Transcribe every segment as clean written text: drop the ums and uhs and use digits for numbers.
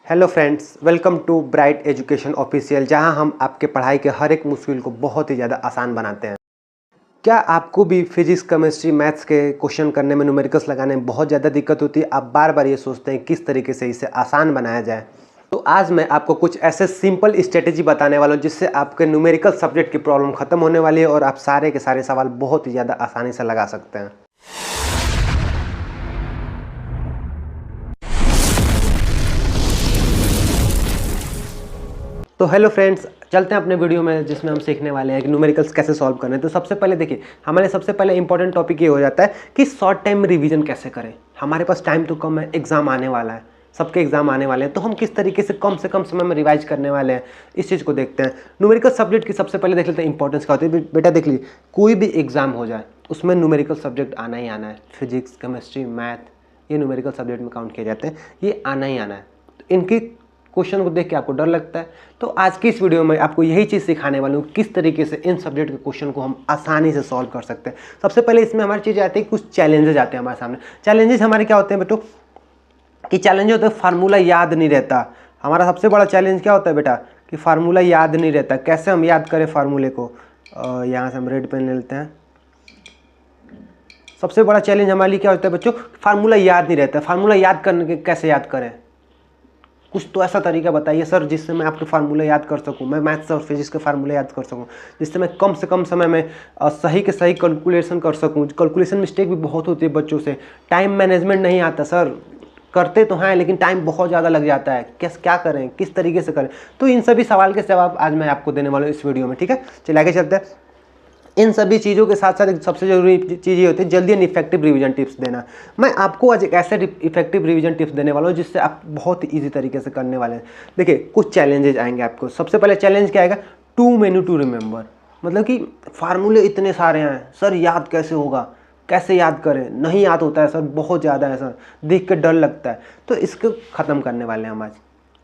Hello friends, welcome to bright education official, जहां हम आपके पढ़ाई के हर एक मुश्किल को बहुत ही ज़्यादा आसान बनाते हैं। क्या आपको भी फिजिक्स, केमिस्ट्री, मैथ्स के क्वेश्चन करने में, न्यूमेरिकल्स लगाने में बहुत ज़्यादा दिक्कत होती है? आप बार बार ये सोचते हैं किस तरीके से इसे आसान बनाया जाए। तो आज मैं आपको कुछ ऐसे सिंपल स्ट्रेटेजी बताने वाला हूँ जिससे आपके न्यूमेरिकल सब्जेक्ट की प्रॉब्लम खत्म होने वाली है और आप सारे के सारे सवाल बहुत ही ज़्यादा आसानी से लगा सकते हैं। तो हेलो फ्रेंड्स, चलते हैं अपने वीडियो में जिसमें हम सीखने वाले हैं कि न्यूमेरिकल्स कैसे सॉल्व करने हैं। तो सबसे पहले देखिए, हमारे सबसे पहले इंपॉर्टेंट टॉपिक ये हो जाता है कि शॉर्ट टाइम में रिवीजन कैसे करें। हमारे पास टाइम तो कम है, एग्जाम आने वाला है, सबके एग्जाम आने वाले हैं, तो हम किस तरीके से कम समय में रिवाइज करने वाले हैं, इस चीज़ को देखते हैं। न्यूमेरिकल सब्जेक्ट की सबसे पहले देख लेते हैं इंपॉर्टेंस क्या होती है। बेटा देख लीजिए, कोई भी एग्जाम हो जाए उसमें न्यूमेरिकल सब्जेक्ट आना ही आना है। फिजिक्स, केमिस्ट्री, मैथ, ये न्यूमेरिकल सब्जेक्ट में काउंट किए जाते हैं, ये आना ही आना है। तो इनकी क्वेश्चन को देख के आपको डर लगता है, तो आज की इस वीडियो में आपको यही चीज़ सिखाने वाला हूँ किस तरीके से इन सब्जेक्ट के क्वेश्चन को हम आसानी से सॉल्व कर सकते हैं। सबसे पहले इसमें हमारी चीज़ आती है, कुछ चैलेंजेस आते हैं हमारे सामने। चैलेंजेस हमारे क्या होते हैं बेटो कि चैलेंज होता है फार्मूला याद नहीं रहता। हमारा सबसे बड़ा चैलेंज क्या होता है बेटा कि फार्मूला याद नहीं रहता। कैसे हम याद करें फार्मूले को? यहाँ से हम रेड पेन ले लेते हैं। सबसे बड़ा चैलेंज हमारे लिए क्या होता है बच्चों? फार्मूला याद नहीं रहता। फार्मूला याद करने के कैसे याद करें? कुछ तो ऐसा तरीका बताइए सर जिससे मैं आपके फार्मूले याद कर सकूं, मैं मैथ्स और फिजिक्स के फार्मूले याद कर सकूं, जिससे मैं कम से कम समय में सही के सही कैलकुलेशन कर सकूं। कैलकुलेशन मिस्टेक भी बहुत होती है बच्चों से, टाइम मैनेजमेंट नहीं आता सर। करते तो हैं लेकिन टाइम बहुत ज़्यादा लग जाता है, क्या करें, किस तरीके से करें? तो इन सभी सवाल के जवाब आज मैं आपको देने वाला हूँ इस वीडियो में, ठीक है? चलिए आगे चलते हैं। इन सभी चीज़ों के साथ साथ एक सबसे ज़रूरी चीज़ ये होती है जल्दी एंड इफेक्टिव रिवीजन टिप्स देना। मैं आपको आज एक ऐसे इफेक्टिव रिवीजन टिप्स देने वाला हूँ जिससे आप बहुत ही ईजी तरीके से करने वाले हैं। देखिए, कुछ चैलेंजेस आएंगे आपको। सबसे पहले चैलेंज क्या आएगा? Too many to remember. मतलब कि फार्मूले इतने सारे हैं सर, याद कैसे होगा, कैसे याद करें? नहीं याद होता है सर, बहुत ज़्यादा है सर, देख के डर लगता है। तो इसको ख़त्म करने वाले हैं हम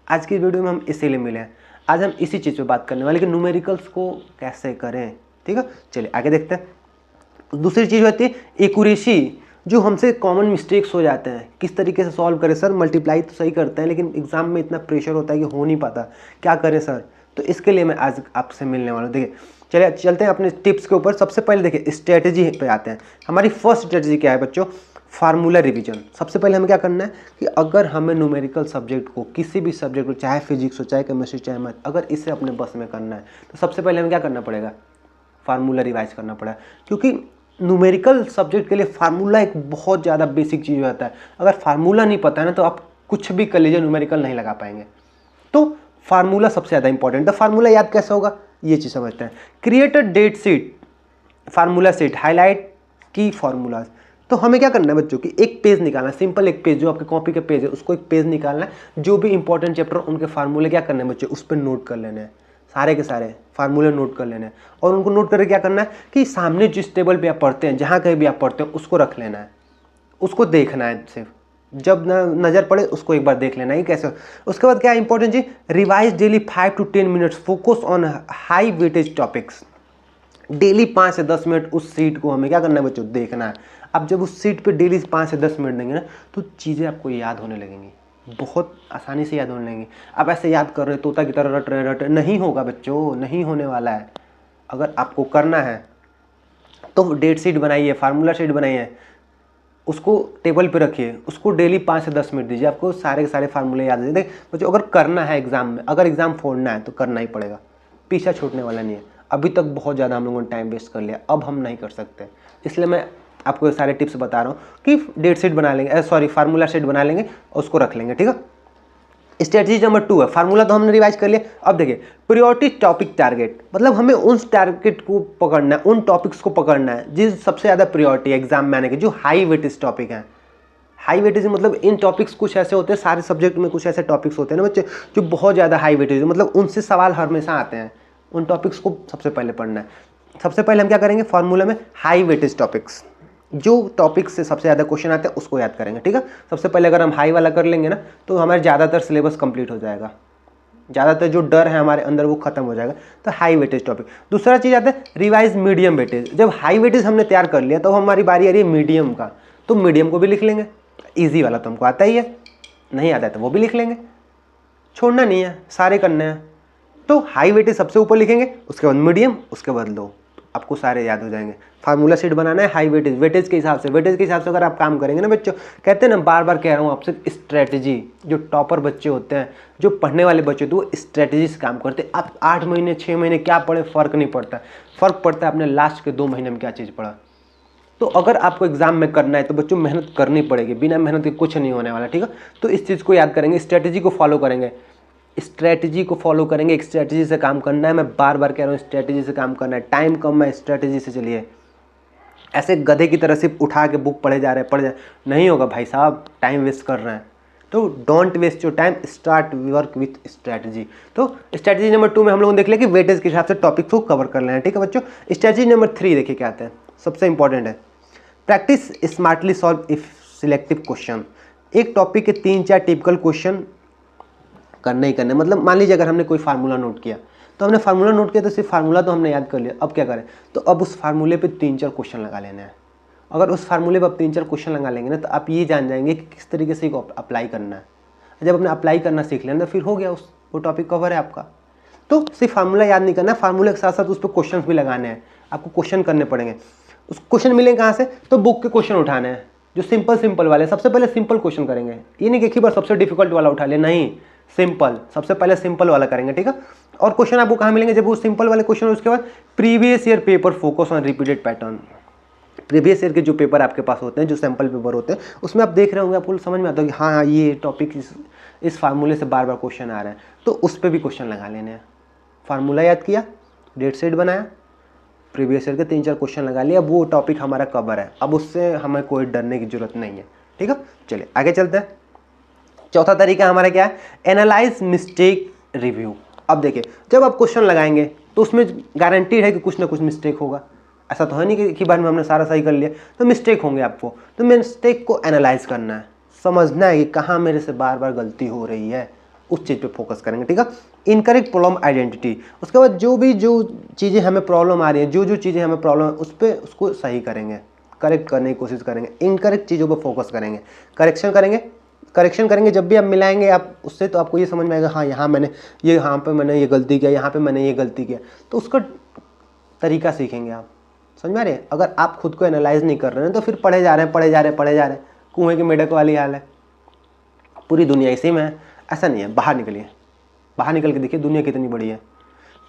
आज की वीडियो में। हम इसीलिए मिले हैं, आज हम इसी चीज़ पर बात करने वाले कि न्यूमेरिकल्स को कैसे करें, ठीक है? चलिए आगे देखते हैं। दूसरी चीज़ होती है एक्यूरेसी, जो हमसे कॉमन मिस्टेक्स हो जाते हैं, किस तरीके से सॉल्व करें? सर मल्टीप्लाई तो सही करते हैं लेकिन एग्जाम में इतना प्रेशर होता है कि हो नहीं पाता, क्या करें सर? तो इसके लिए मैं आज आपसे मिलने वाला हूँ। देखिए, चलिए चलते हैं अपने टिप्स के ऊपर। सबसे पहले देखिए स्ट्रेटजी पे आते हैं। हमारी फर्स्ट स्ट्रेटजी क्या है बच्चों? Formula revision. सबसे पहले हमें क्या करना है कि अगर हमें न्यूमेरिकल सब्जेक्ट को, किसी भी सब्जेक्ट को, चाहे फिजिक्स हो, चाहे केमिस्ट्री, चाहे मैथ, अगर इसे अपने बस में करना है तो सबसे पहले हमें क्या करना पड़ेगा? फार्मूला रिवाइज करना पड़ा, क्योंकि न्यूमेरिकल सब्जेक्ट के लिए फार्मूला एक बहुत ज़्यादा बेसिक चीज़ हो जाता है। अगर फार्मूला नहीं पता है ना तो आप कुछ भी कर लीजिए, न्यूमेरिकल नहीं लगा पाएंगे। तो फार्मूला सबसे ज़्यादा इंपॉर्टेंट है। फार्मूला याद कैसे होगा ये चीज़ समझते हैं। Create a date sheet, formula sheet, highlight की फार्मूलाज। तो हमें क्या करना है बच्चों कि एक पेज निकालना है, सिंपल एक पेज, जो आपके कॉपी का पेज है उसको एक पेज निकालना है। जो भी इंपॉर्टेंट चैप्टर, उनके फार्मूले क्या करने हैं बच्चों, उस पर नोट कर लेने हैं। सारे के सारे फार्मूले नोट कर लेने हैं और उनको नोट करके क्या करना है कि सामने जिस टेबल पे आप पढ़ते हैं, जहाँ कहीं भी आप पढ़ते हैं, उसको रख लेना है, उसको देखना है। सिर्फ जब नज़र पड़े उसको एक बार देख लेना है कैसे। उसके बाद क्या इंपॉर्टेंट चीज, revise daily 5 to 10 minutes, focus on high weightage topics. Daily 5 से 10 मिनट उस सीट को हमें क्या करना है बच्चों, देखना है। अब जब उस सीट पे डेली 5 से 10 मिनट देंगे ना तो चीज़ें आपको याद होने लगेंगी, बहुत आसानी से याद होने लगेंगी। आप ऐसे याद कर रहे तोता की तरह रट रहे, नहीं होगा बच्चों, नहीं होने वाला है। अगर आपको करना है तो डेट शीट बनाइए, फार्मूला शीट बनाइए, उसको टेबल पे रखिए, उसको डेली 5 से 10 मिनट दीजिए, आपको सारे के सारे फार्मूले याद हो जाएंगे। बच्चों अगर करना है एग्जाम में, अगर एग्जाम फोड़ना है तो करना ही पड़ेगा, पीछा छूटने वाला नहीं है। अभी तक बहुत ज़्यादा हम लोगों ने टाइम वेस्ट कर लिया, अब हम नहीं कर सकते, इसलिए मैं आपको सारे टिप्स बता रहा हूँ कि डेट शीट बना लेंगे, सॉरी फार्मूला शीट बना लेंगे और उसको रख लेंगे, ठीक है? स्ट्रेटजी नंबर 2 है, फार्मूला तो हमने रिवाइज कर लिया। अब देखिए प्रायोरिटी टॉपिक टारगेट, मतलब हमें उन टारगेट को पकड़ना है, उन टॉपिक्स को पकड़ना है जिस सबसे ज़्यादा प्रायोरिटी है एग्जाम में आने के, जो हाई वेटेज टॉपिक हैं। हाई वेटेज मतलब इन टॉपिक्स कुछ ऐसे होते हैं, सारे सब्जेक्ट में कुछ ऐसे टॉपिक्स होते हैं ना बच्चे जो बहुत ज़्यादा हाई वेटेज, मतलब उनसे सवाल हमेशा आते हैं। उन टॉपिक्स को सबसे पहले पढ़ना है। सबसे पहले हम क्या करेंगे फार्मूला में, हाई वेटेज टॉपिक्स, जो टॉपिक से सबसे ज़्यादा क्वेश्चन आते हैं उसको याद करेंगे, ठीक है? सबसे पहले अगर हम हाई वाला कर लेंगे ना तो हमारे ज़्यादातर सिलेबस कंप्लीट हो जाएगा, ज़्यादातर जो डर है हमारे अंदर वो खत्म हो जाएगा। तो हाई वेटेज टॉपिक। दूसरा चीज़ आता है रिवाइज मीडियम वेटेज। जब हाई वेटेज हमने तैयार कर लिया तो हमारी बारी आ रही है मीडियम का, तो मीडियम को भी लिख लेंगे। ईजी वाला तो हमको आता ही है, नहीं आता है तो वो भी लिख लेंगे। छोड़ना नहीं है, सारे करने हैं। तो हाई वेटेज सबसे ऊपर लिखेंगे, उसके बाद मीडियम, उसके बाद लो, आपको सारे याद हो जाएंगे। फार्मूला शीट बनाना है हाई वेटेज, वेटेज के हिसाब से अगर आप काम करेंगे ना बच्चों, कहते हैं ना, बार बार कह रहा हूँ आपसे, स्ट्रेटजी, जो टॉपर बच्चे होते हैं, जो पढ़ने वाले बच्चे होते हैं, वो स्ट्रेटजी से काम करते हैं। आप 8 महीने 6 महीने क्या पढ़े, फर्क नहीं पड़ता, फर्क पड़ता है आपने लास्ट के 2 महीने में क्या चीज़ पढ़ा। तो अगर आपको एग्जाम में करना है तो बच्चों मेहनत करनी पड़ेगी, बिना मेहनत के कुछ नहीं होने वाला, ठीक है। तो इस चीज़ को याद करेंगे, स्ट्रेटजी को फॉलो करेंगे, स्ट्रेटजी को फॉलो करेंगे, एक स्ट्रेटजी से काम करना है। मैं बार बार कह रहा हूँ, स्ट्रेटजी से काम करना है, टाइम कम है, स्ट्रेटजी से चलिए। ऐसे गधे की तरह सिर्फ उठा के बुक पढ़े जा रहे नहीं होगा भाई साहब, टाइम वेस्ट कर रहे हैं। तो don't waste your time, start work with strategy. तो स्ट्रेटजी नंबर 2 में हम लोगों ने देख लिया कि वेटेज के हिसाब से टॉपिक को कवर कर लेना है, ठीक है बच्चों। स्ट्रेटजी नंबर 3 देखिए क्या आता है, सबसे इंपॉर्टेंट है, practice smartly solve if selective question. एक टॉपिक के 3-4 टिपिकल क्वेश्चन करने ही करने। मतलब मान लीजिए अगर हमने कोई फार्मूला नोट किया, तो हमने फार्मूला नोट किया तो सिर्फ फार्मूला तो हमने याद कर लिया, अब क्या करें, तो अब उस फार्मूले पे 3-4 क्वेश्चन लगा लेना है। अगर उस फार्मूले पे आप 3-4 क्वेश्चन लगा लेंगे ना, तो आप ये जान जाएंगे कि किस तरीके से अप्लाई करना है। जब आपने अप्लाई करना सीख लेना तो फिर हो गया, वो टॉपिक कवर है आपका। तो सिर्फ फार्मूला याद नहीं करना, फार्मूले के साथ साथ उस पर क्वेश्चन भी लगाने हैं, आपको क्वेश्चन करने पड़ेंगे। उस क्वेश्चन मिलेंगे कहाँ से, तो बुक के क्वेश्चन उठाने हैं, जो सिंपल वाले। सबसे पहले सिंपल क्वेश्चन करेंगे, ये नहीं कि एक ही बार सबसे डिफिकल्ट वाला उठा ले, नहीं, सिंपल, सबसे पहले सिंपल वाला करेंगे, ठीक है। और क्वेश्चन आपको कहाँ मिलेंगे, जब वो सिंपल वाले क्वेश्चन, उसके बाद previous year paper, focus on repeated pattern. Previous year के जो पेपर आपके पास होते हैं, जो सैम्पल पेपर होते हैं, उसमें आप देख रहे होंगे, आपको समझ में आता है कि हाँ ये टॉपिक इस फार्मूले से बार बार क्वेश्चन आ रहे हैं, तो उस पर भी क्वेश्चन लगा लेने हैं। फार्मूला याद किया, डेट शीट बनाया, प्रीवियस ईयर के 3-4 क्वेश्चन लगा लिया, अब वो टॉपिक हमारा कवर है, अब उससे हमें कोई डरने की जरूरत नहीं है, ठीक है। चलिए आगे चलते हैं। चौथा तरीका हमारा क्या है, एनालाइज मिस्टेक रिव्यू। अब देखिए, जब आप क्वेश्चन लगाएंगे तो उसमें गारंटीड है कि कुछ ना कुछ मिस्टेक होगा, ऐसा तो है नहीं कि बार में हमने सारा सही कर लिया, तो मिस्टेक होंगे आपको। तो मिस्टेक को एनालाइज करना है, समझना है कि कहाँ मेरे से बार बार गलती हो रही है, उस चीज़ पे फोकस करेंगे, ठीक है। इनकरेक्ट प्रॉब्लम आइडेंटिटी, उसके बाद जो चीज़ें हमें प्रॉब्लम आ रही है, जो चीज़ें हमें प्रॉब्लम है, उस पर उसको सही करेंगे, करेक्ट करने की कोशिश करेंगे। इनकरेक्ट चीज़ों पर फोकस करेंगे, करेक्शन करेंगे जब भी आप मिलाएंगे आप उससे, तो आपको ये समझ में आएगा, हाँ यहाँ पे मैंने ये गलती किया, यहाँ पे मैंने ये गलती किया, तो उसका तरीका सीखेंगे आप, समझ में आ रहे हैं। अगर आप खुद को एनालाइज नहीं कर रहे हैं तो फिर पढ़े जा रहे हैं, कुएं के मेढक वाली हाल है, पूरी दुनिया इसी में है, ऐसा नहीं है। बाहर निकलिए, बाहर निकल के देखिए दुनिया कितनी बड़ी है।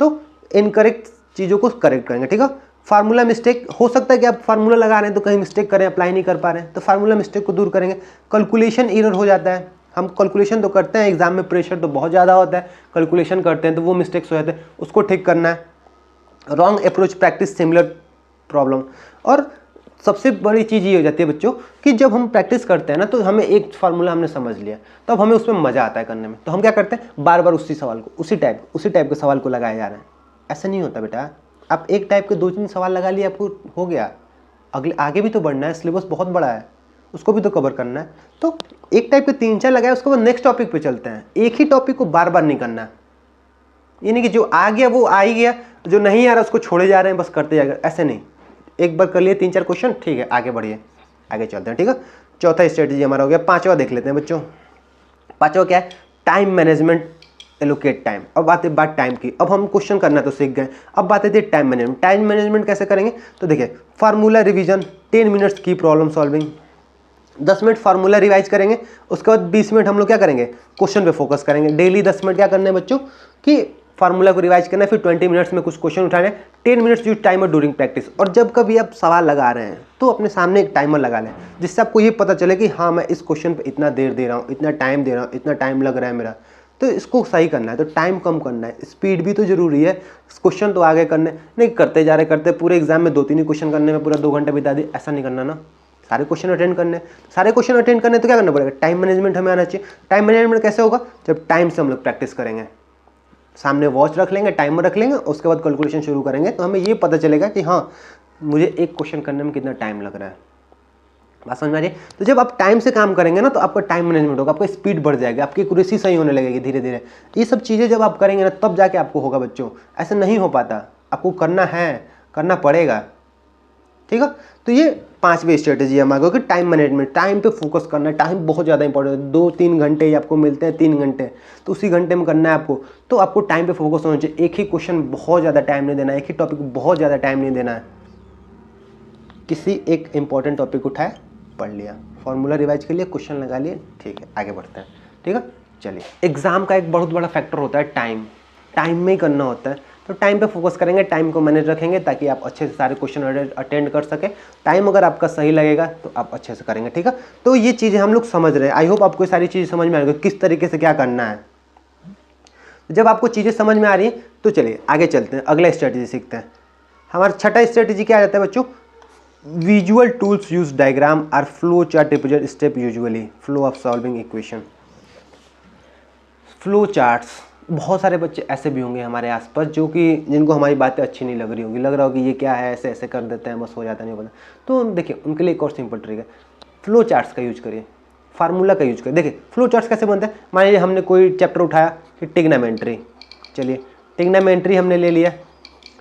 तो इनकरेक्ट चीज़ों को करेक्ट करेंगे, ठीक है। फार्मूला मिस्टेक, हो सकता है कि आप फार्मूला लगा रहे हैं तो कहीं मिस्टेक करें, अप्लाई नहीं कर पा रहे हैं, तो फार्मूला मिस्टेक को दूर करेंगे। कैलकुलेशन एरर हो जाता है, हम कैलकुलेशन तो करते हैं, एग्जाम में प्रेशर तो बहुत ज़्यादा होता है, कैलकुलेशन करते हैं तो वो मिस्टेक्स हो जाते हैं, उसको ठीक करना है। Wrong approach practice similar problem. और सबसे बड़ी चीज़ ये हो जाती है बच्चों कि जब हम प्रैक्टिस करते हैं ना, तो हमें एक फार्मूला हमने समझ लिया, तो अब हमें उसमें मज़ा आता है करने में, तो हम क्या करते हैं, बार बार उसी सवाल को, उसी टाइप के सवाल को लगाए जा रहे हैं। ऐसा नहीं होता बेटा, आप एक टाइप के 2-3 सवाल लगा लिए, आपको हो गया, अगले आगे भी तो बढ़ना है, सिलेबस बहुत बड़ा है, उसको भी तो कवर करना है। तो एक टाइप के 3-4 लगाए, उसके बाद नेक्स्ट टॉपिक पे चलते हैं। एक ही टॉपिक को बार बार नहीं करना, यानी कि जो आ गया वो आ ही गया, जो नहीं आ रहा उसको छोड़े जा रहे हैं, बस करते जाएगा, ऐसे नहीं। एक बार कर लिए 3-4 क्वेश्चन, ठीक है, आगे बढ़िए, आगे चलते हैं, ठीक है। चौथा स्ट्रेटजी हमारा हो गया। पांचवा देख लेते हैं बच्चों। पांचवा क्या है, टाइम मैनेजमेंट, एलोकेट टाइम। अब बात टाइम की, अब हम क्वेश्चन करना तो सीख गए, अब बात आती है टाइम मैनेजमेंट। टाइम मैनेजमेंट कैसे करेंगे, तो देखिए, फार्मूला रिवीजन, 10 मिनट्स की problem solving, 10 minute formula revise करेंगे, उसके बाद 20 मिनट हम लोग क्या करेंगे, क्वेश्चन पे फोकस करेंगे। डेली 10 मिनट क्या करना है बच्चों, कि फार्मूला को रिवाइज करना है, फिर 20 मिनट्स में कुछ क्वेश्चन उठाने, 10 minutes use timer during practice. और जब कभी आप सवाल लगा रहे हैं तो अपने सामने एक टाइमर लगा लें, जिससे आपको ये पता चले कि हाँ मैं इस क्वेश्चन पे इतना देर दे रहा हूँ, इतना टाइम दे रहा हूँ, इतना टाइम लग रहा है मेरा, तो इसको सही करना है, तो टाइम कम करना है। स्पीड भी तो जरूरी है, क्वेश्चन तो आगे करने नहीं, करते जा रहे करते पूरे एग्जाम में 2-3 ही क्वेश्चन करने में पूरा 2 घंटे बिता दिए, ऐसा नहीं करना ना। सारे क्वेश्चन अटेंड करने, तो क्या करना पड़ेगा, टाइम मैनेजमेंट हमें आना चाहिए। टाइम मैनेजमेंट कैसे होगा, जब टाइम से हम लोग प्रैक्टिस करेंगे, सामने वॉच रख लेंगे, टाइमर रख लेंगे, उसके बाद कैलकुलेशन शुरू करेंगे, तो हमें ये पता चलेगा कि हाँ मुझे एक क्वेश्चन करने में कितना टाइम लग रहा है। बात समझ में आ रही है। तो जब आप टाइम से काम करेंगे ना, तो आपका टाइम मैनेजमेंट होगा, आपका स्पीड बढ़ जाएगी, आपकी एक्यूरेसी सही होने लगेगी धीरे धीरे। ये सब चीज़ें जब आप करेंगे ना, तब जाके आपको होगा बच्चों, ऐसे नहीं हो पाता, आपको करना है, करना पड़ेगा, ठीक है। तो ये 5वीं स्ट्रेटेजी हमारे को कि टाइम मैनेजमेंट, टाइम पे फोकस करना है। टाइम बहुत ज़्यादा इंपॉर्टेंट है। 2-3 घंटे ही आपको मिलते हैं, 3 घंटे, तो उसी घंटे में करना है आपको। तो आपको टाइम पे फोकस होना चाहिए। एक ही क्वेश्चन बहुत ज़्यादा टाइम नहीं देना है, एक ही टॉपिक बहुत ज़्यादा टाइम नहीं देना है। किसी एक इंपॉर्टेंट टॉपिक उठाया, पढ़ लिया, फॉर्मूला रिवाइज कर लिया, क्वेश्चन लगा लिए, ठीक है, आगे बढ़ते हैं। ठीक है, चलिए। एग्जाम का एक बहुत बड़ा फैक्टर होता है टाइम। टाइम में ही करना होता है, तो टाइम पे फोकस करेंगे, टाइम को मैनेज रखेंगे ताकि आप अच्छे से सारे क्वेश्चन अटेंड कर सकें। टाइम अगर आपका सही लगेगा तो आप अच्छे से करेंगे। ठीक है, तो ये चीज़ें हम लोग समझ रहे हैं। आई होप आपको सारी चीज़ें समझ में आ रही है किस तरीके से क्या करना है। जब आपको चीज़ें समझ में आ रही हैं तो चलिए आगे चलते हैं, अगला स्ट्रेटेजी सीखते हैं। हमारा छठा स्ट्रेटेजी क्या रहता है बच्चों? Visual tools use diagram or flow chart represent step usually flow of solving equation. Flow charts, बहुत सारे बच्चे ऐसे भी होंगे हमारे आसपास जो कि जिनको हमारी बातें अच्छी नहीं लग रही होंगी, लग रहा होगा कि ये क्या है, ऐसे ऐसे कर देते हैं, बस हो जाता नहीं पता। तो देखिए उनके लिए एक और सिंपल ट्रिक है, फ्लो चार्ट्स का यूज करिए, फार्मूला का यूज करिए। देखिए फ्लो चार्ट्स कैसे बनते हैं? मान लीजिए हमने कोई चैप्टर उठाया कि टिग्नामेंट्री, चलिए टिग्नामेंट्री हमने ले लिया।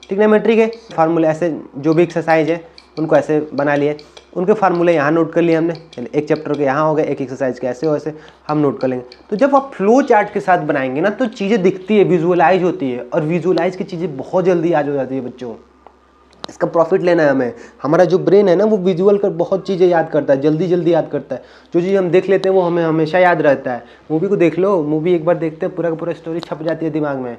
टिग्नामेंट्री के फार्मूले ऐसे, जो भी एक्सरसाइज है उनको ऐसे बना लिए, उनके फार्मूले यहाँ नोट कर लिए हमने। चलिए एक चैप्टर के यहाँ हो गए, एक एक्सरसाइज के ऐसे हो, ऐसे हम नोट कर लेंगे। तो जब आप फ्लो चार्ट के साथ बनाएंगे ना तो चीज़ें दिखती है, विजुअलाइज होती है, और विजुअलाइज की चीज़ें बहुत जल्दी याद हो जाती है बच्चों। इसका प्रॉफिट लेना है हमें। हमारा जो ब्रेन है ना वो विजुअल कर बहुत चीज़ें याद करता है, जल्दी जल्दी याद करता है। जो चीज़ हम देख लेते हैं वो हमें हमेशा याद रहता है। मूवी को देख लो, मूवी एक बार देखते हैं पूरा का पूरा स्टोरी छप जाती है दिमाग में।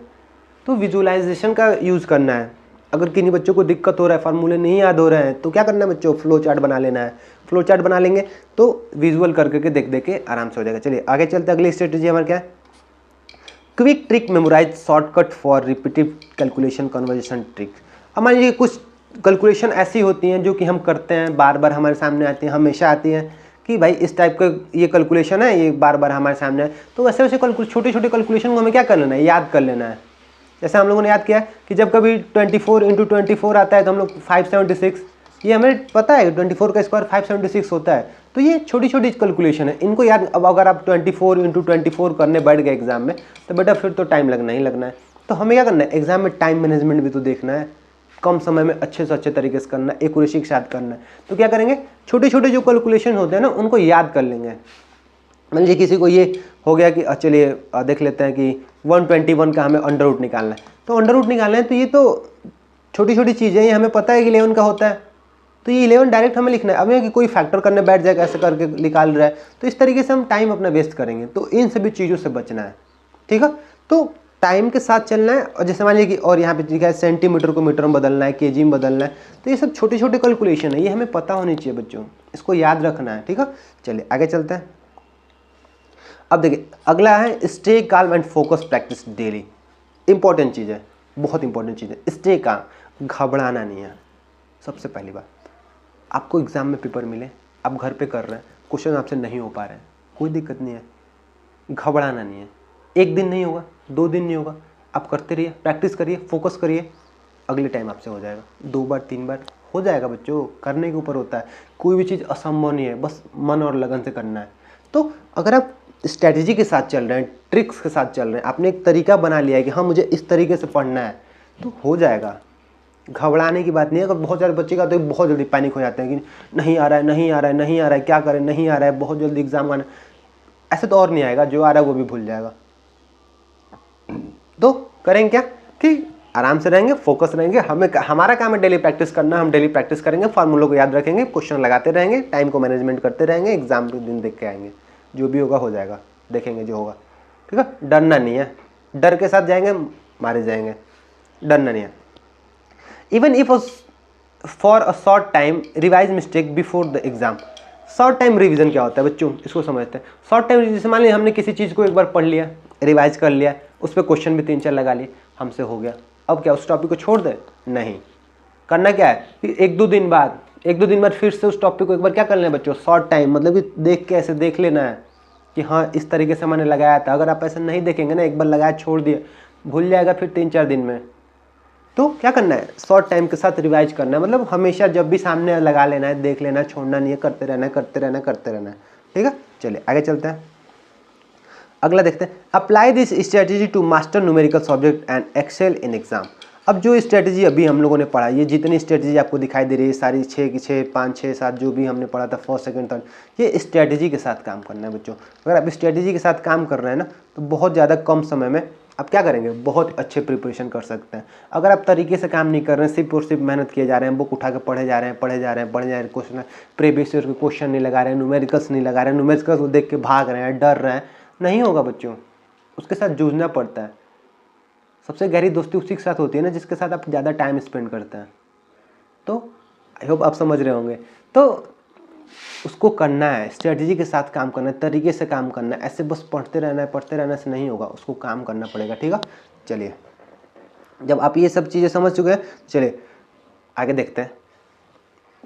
तो विजुअलाइजेशन का यूज़ करना है। अगर किन्हीं बच्चों को दिक्कत हो रहा है, फार्मूले नहीं याद हो रहे हैं, तो क्या करना है बच्चों? फ्लो चार्ट बना लेना है। फ्लो चार्ट बना लेंगे तो विजुअल कर करके देख देख के आराम से हो जाएगा। चलिए आगे चलते हैं, अगली स्ट्रेटेजी हमारा क्या है? Quick trick memorize shortcut for repetitive calculation conversation trick. हमारी ये कुछ कैलकुलेशन ऐसी होती हैं जो कि हम करते हैं, बार बार हमारे सामने आती हैं, हमेशा आती हैं कि भाई इस टाइप का ये कैलकुलेशन है, ये बार बार हमारे सामने है। तो वैसे वैसे छोटे छोटे कैलकुलेशन को हमें क्या कर लेना है? याद कर लेना है। जैसे हम लोगों ने याद किया कि जब कभी 24 × 24 आता है तो हम लोग 576, ये हमें पता है 24 का स्क्वायर 576 होता है। तो ये छोटी छोटी कैलकुलेशन है, इनको याद। अब अगर आप 24 × 24 करने बैठ गए एग्जाम में तो बेटा फिर तो टाइम लगना ही लगना है। तो हमें क्या करना है? एग्जाम में टाइम मैनेजमेंट भी तो देखना है, कम समय में अच्छे से अच्छे तरीके से करना है, एक्यूरेसी के साथ करना है। तो क्या करेंगे? छोटे छोटे जो कैलकुलेशन होते हैं ना उनको याद कर लेंगे। मान लीजिए किसी को ये हो गया कि चलिए देख लेते हैं कि 121 का हमें अंडर रूट निकालना है। तो अंडर रूट निकालना है तो ये तो छोटी छोटी चीज़ें हैं, हमें पता है कि 11 का होता है, तो ये 11 डायरेक्ट हमें लिखना है। अब कि कोई फैक्टर करने बैठ जाएगा ऐसे करके निकाल रहा है, तो इस तरीके से हम टाइम अपना वेस्ट करेंगे। तो इन सभी चीज़ों से बचना है। ठीक है, तो टाइम के साथ चलना है। और जैसे मान लीजिए कि और यहाँ पे लिखा है सेंटीमीटर को मीटर में बदलना है, केजी में बदलना है, तो ये सब छोटे छोटे कैलकुलेशन है, ये हमें पता होनी चाहिए बच्चों, इसको याद रखना है। ठीक है, चलिए आगे चलते हैं। अब देखिए अगला है stay calm and focus practice daily. Important चीज़ है, बहुत इंपॉर्टेंट चीज़ है। स्टे काम, घबराना नहीं है। सबसे पहली बात, आपको एग्जाम में पेपर मिले, आप घर पे कर रहे हैं, क्वेश्चन आपसे नहीं हो पा रहे हैं, कोई दिक्कत नहीं है, घबराना नहीं है। एक दिन नहीं होगा, 2 दिन नहीं होगा, आप करते रहिए, प्रैक्टिस करिए, फोकस करिए, अगले टाइम आपसे हो जाएगा। 2 बार 3 बार हो जाएगा बच्चों, करने के ऊपर होता है। कोई भी चीज़ असंभव नहीं है, बस मन और लगन से करना है। तो अगर आप स्ट्रैटेजी के साथ चल रहे हैं, ट्रिक्स के साथ चल रहे हैं, आपने एक तरीका बना लिया है कि हाँ मुझे इस तरीके से पढ़ना है, तो हो जाएगा। घबराने की बात नहीं है। अगर बहुत सारे बच्चे का तो बहुत जल्दी पैनिक हो जाते हैं कि नहीं आ रहा है, नहीं आ रहा है, नहीं आ रहा है, क्या करें, नहीं आ रहा है, बहुत जल्दी एग्जाम आना। ऐसे तो और नहीं आएगा, जो आ रहा है वो भी भूल जाएगा। तो करेंगे क्या कि आराम से रहेंगे, फोकस रहेंगे। हमारा काम है डेली प्रैक्टिस करना, हम डेली प्रैक्टिस करेंगे, फार्मूलों को याद रखेंगे, क्वेश्चन लगाते रहेंगे, टाइम को मैनेजमेंट करते रहेंगे, एग्जाम के दिन देख के आएंगे, जो भी होगा हो जाएगा, देखेंगे जो होगा। ठीक है, डरना नहीं है, डर के साथ जाएंगे मारे जाएंगे, डरना नहीं है। Even if for a short time revise mistake before the exam. Short time revision क्या होता है बच्चों, इसको समझते हैं। शॉर्ट टाइम जैसे मान लीजिए हमने किसी चीज़ को एक बार पढ़ लिया, रिवाइज कर लिया, उस पर क्वेश्चन भी 3-4 लगा लिए, हमसे हो गया। अब क्या उस टॉपिक को छोड़ दें? नहीं, करना क्या है कि 1-2 दिन बाद फिर से उस टॉपिक को एक बार क्या कर लेना है बच्चों? शॉर्ट टाइम, मतलब कि देख के ऐसे देख लेना है कि हाँ इस तरीके से मैंने लगाया था। अगर आप ऐसे नहीं देखेंगे ना, एक बार लगाया छोड़ दिया, भूल जाएगा फिर 3-4 दिन में। तो क्या करना है? शॉर्ट टाइम के साथ रिवाइज करना है, मतलब हमेशा जब भी सामने लगा लेना है, देख लेना है, छोड़ना नहीं है, करते रहना है, करते रहना है, करते रहना है। ठीक है, चलिए आगे चलते हैं, अगला देखते हैं। Apply this strategy to master numerical subject and excel in exam. अब जो स्ट्रेटजी अभी हम लोगों ने पढ़ा, ये जितनी स्ट्रेटजी आपको दिखाई दे रही है सारी 6 की 6, 5, 6, 7 जो भी हमने पढ़ा था फर्स्ट सेकंड थर्ड, ये स्ट्रेटजी के साथ काम करना है बच्चों। अगर आप स्ट्रेटजी के साथ काम कर रहे हैं ना तो बहुत ज़्यादा कम समय में आप क्या करेंगे, बहुत अच्छे प्रिपरेशन कर सकते हैं। अगर आप तरीके से काम नहीं कर रहे हैं, सिर्फ और सिर्फ मेहनत किए जा रहे हैं, बुक उठा के पढ़े जा रहे हैं, क्वेश्चन प्रीवियस ईयर के क्वेश्चन नहीं लगा रहे हैं, न्यूमेरिकल्स नहीं लगा रहे हैं, न्यूमेरिकल्स को देख के भाग रहे हैं, डर रहे हैं, नहीं होगा बच्चों। उसके साथ जूझना पड़ता है। सबसे गहरी दोस्ती उसी के साथ होती है ना जिसके साथ आप ज़्यादा टाइम स्पेंड करते हैं। तो आई होप आप समझ रहे होंगे। तो उसको करना है, स्ट्रेटजी के साथ काम करना है, तरीके से काम करना है। ऐसे बस पढ़ते रहने से नहीं होगा, उसको काम करना पड़ेगा। ठीक है, चलिए जब आप ये सब चीज़ें समझ चुके हैं, चलिए आगे देखते हैं।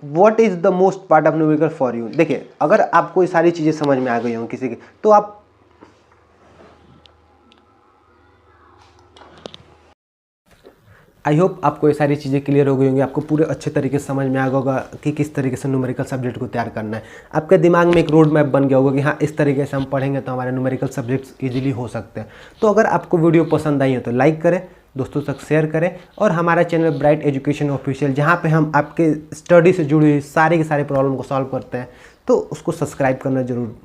What is the most part of numerical for you. देखिए, अगर आपको ये सारी चीज़ें समझ में आ गई हों किसी की, तो आप आई होप आपको ये सारी चीज़ें क्लियर हो गई होंगी, आपको पूरे अच्छे तरीके से समझ में आ गया होगा कि किस तरीके से न्यूमेरिकल सब्जेक्ट को तैयार करना है। आपके दिमाग में एक रोड मैप बन गया होगा कि हाँ इस तरीके से हम पढ़ेंगे तो हमारे न्यूमेरिकल सब्जेक्ट्स इजीली हो सकते हैं। तो अगर आपको वीडियो पसंद आई है तो लाइक करें, दोस्तों तक शेयर करें, और हमारा चैनल ब्राइट एजुकेशन ऑफिशियल जहाँ पे हम आपके स्टडी से जुड़ी हुई सारी की सारी प्रॉब्लम को सॉल्व करते हैं, तो उसको सब्सक्राइब करना जरूर